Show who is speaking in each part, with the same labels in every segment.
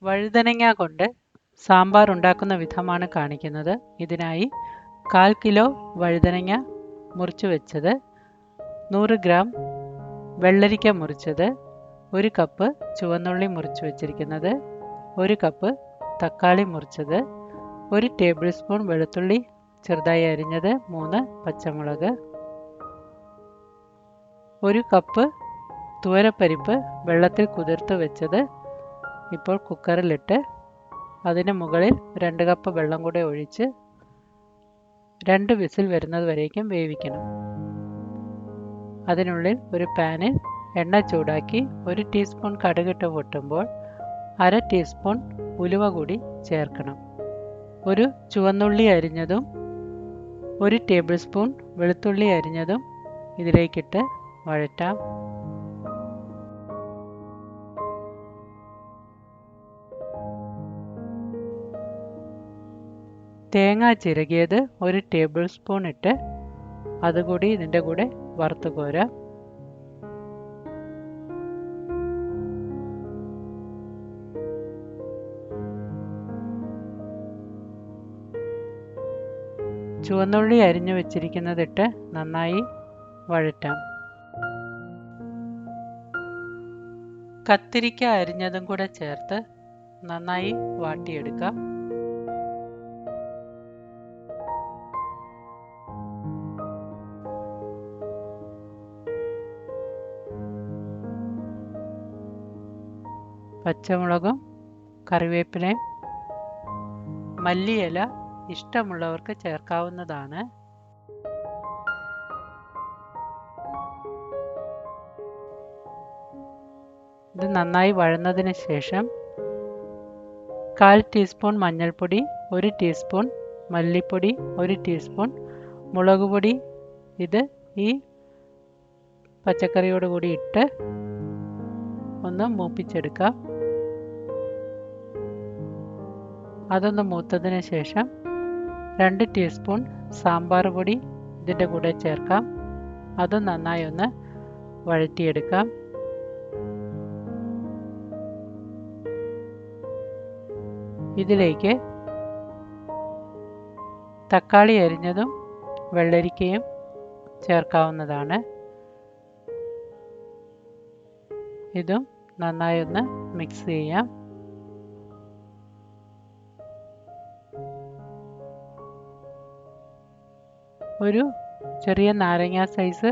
Speaker 1: വഴുതനങ്ങ കൊണ്ട് സാമ്പാർ ഉണ്ടാക്കുന്ന വിധമാണ് കാണിക്കുന്നത്. ഇതിനായി 1/4 കിലോ വഴുതനങ്ങ മുറിച്ച് വെച്ചത്, 100 ഗ്രാം വെള്ളരിക്ക മുറിച്ചത്, 1 കപ്പ് ചുവന്നുള്ളി മുറിച്ച് വെച്ചിരിക്കുന്നത്, 1 കപ്പ് തക്കാളി മുറിച്ചത്, 1 ടേബിൾ സ്പൂൺ വെളുത്തുള്ളി ചെറുതായി അരിഞ്ഞത്, 3 പച്ചമുളക്, 1 കപ്പ് തുവരപ്പരിപ്പ് വെള്ളത്തിൽ കുതിർത്ത് വെച്ചത്. ഇപ്പോൾ കുക്കറിലിട്ട് അതിന് മുകളിൽ 2 കപ്പ് വെള്ളം കൂടെ ഒഴിച്ച് 2 വിസിൽ വരുന്നത് വരേക്കും വേവിക്കണം. അതിനുള്ളിൽ ഒരു പാനിൽ എണ്ണ ചൂടാക്കി 1 ടീസ്പൂൺ കടുകിട്ട് പൊട്ടുമ്പോൾ 1/2 ടീസ്പൂൺ ഉലുവ കൂടി ചേർക്കണം. 1 ചുവന്നുള്ളി അരിഞ്ഞതും 1 ടേബിൾ സ്പൂൺ വെളുത്തുള്ളി അരിഞ്ഞതും ഇതിലേക്കിട്ട് വഴറ്റാം. തേങ്ങ ചിരകിയത് 1 ടേബിൾ സ്പൂൺ ഇട്ട് അതുകൂടി ഇതിൻ്റെ കൂടെ വറുത്ത് കോരാം. ചുവന്നുള്ളി അരിഞ്ഞു വെച്ചിരിക്കുന്നതിട്ട് നന്നായി വഴറ്റാം. കത്തിരിക്ക അരിഞ്ഞതും കൂടെ ചേർത്ത് നന്നായി വാട്ടിയെടുക്കാം. പച്ചമുളകും കറിവേപ്പിലയും മല്ലിയില ഇഷ്ടമുള്ളവർക്ക് ചേർക്കാവുന്നതാണ്. ഇത് നന്നായി വഴന്നതിന് ശേഷം 1/4 ടീസ്പൂൺ മഞ്ഞൾപ്പൊടി, 1 ടീസ്പൂൺ മല്ലിപ്പൊടി, 1 ടീസ്പൂൺ മുളക് പൊടി ഇത് ഈ പച്ചക്കറിയോട് കൂടി ഇട്ട് ഒന്ന് മൂപ്പിച്ചെടുക്കാം. അതൊന്ന് മൂത്തതിന് ശേഷം 2 ടീസ്പൂൺ സാമ്പാർ പൊടി ഇതിൻ്റെ കൂടെ ചേർക്കാം. അത് നന്നായി ഒന്ന് വഴറ്റിയെടുക്കാം. ഇതിലേക്ക് തക്കാളി അരിഞ്ഞതും വെള്ളരിക്കയും ചേർക്കാവുന്നതാണ്. ഇതും നന്നായി ഒന്ന് മിക്സ് ചെയ്യാം. ഒരു ചെറിയ നാരങ്ങ സൈസ്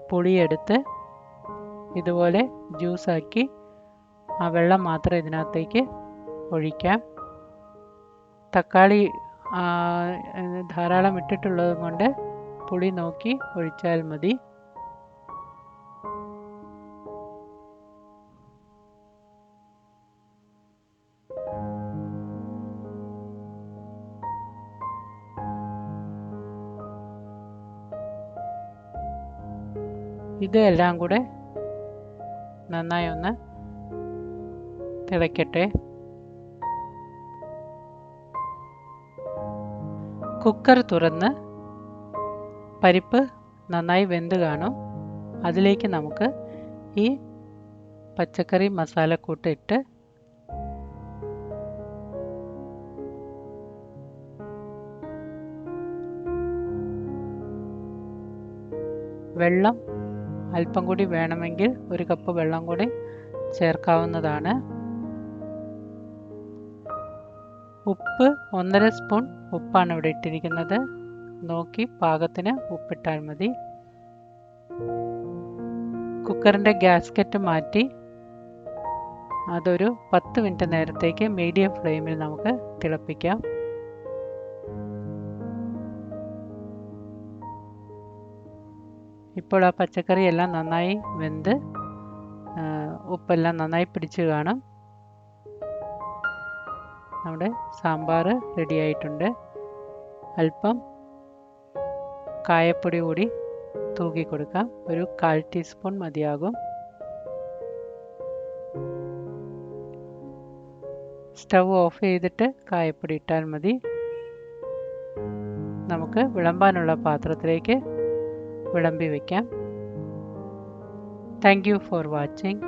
Speaker 1: പുളിയെടുത്ത് ഇതുപോലെ ജ്യൂസാക്കി ആ വെള്ളം മാത്രം ഇതിനകത്തേക്ക് ഒഴിക്കാം. തക്കാളി ധാരാളം ഇട്ടിട്ടുള്ളത് കൊണ്ട് പുളി നോക്കി ഒഴിച്ചാൽ മതി. ഇതെല്ലാം കൂടെ നന്നായി ഒന്ന് തിളയ്ക്കട്ടെ. കുക്കർ തുറന്ന് പരിപ്പ് നന്നായി വെന്ത് കാണും. അതിലേക്ക് നമുക്ക് ഈ പച്ചക്കറി മസാലക്കൂട്ട് ഇട്ട് വെള്ളം അല്പം കൂടി വേണമെങ്കിൽ 1 കപ്പ് വെള്ളം കൂടി ചേർക്കാവുന്നതാണ്. ഉപ്പ് 1.5 സ്പൂൺ ഉപ്പാണ് ഇവിടെ ഇട്ടിരിക്കുന്നത്. നോക്കി പാകത്തിന് ഉപ്പിട്ടാൽ മതി. കുക്കറിൻ്റെ ഗ്യാസ്കറ്റ് മാറ്റി അതൊരു 10 മിനിറ്റ് നേരത്തേക്ക് മീഡിയം ഫ്ലെയിമിൽ നമുക്ക് തിളപ്പിക്കാം. ഇപ്പോൾ ആ പച്ചക്കറി എല്ലാം നന്നായി വെന്ത് ഉപ്പെല്ലാം നന്നായി പിടിച്ച് കാണും. നമ്മുടെ സാമ്പാർ റെഡി ആയിട്ടുണ്ട്. അല്പം കായപ്പൊടി കൂടി തൂക്കി കൊടുക്കാം. ഒരു 1/4 ടീസ്പൂൺ മതിയാകും. സ്റ്റവ് ഓഫ് ചെയ്തിട്ട് കായപ്പൊടി ഇട്ടാൽ മതി. നമുക്ക് വിളമ്പാനുള്ള പാത്രത്തിലേക്ക് വിളമ്പി വയ്ക്കാം. Thank you for watching.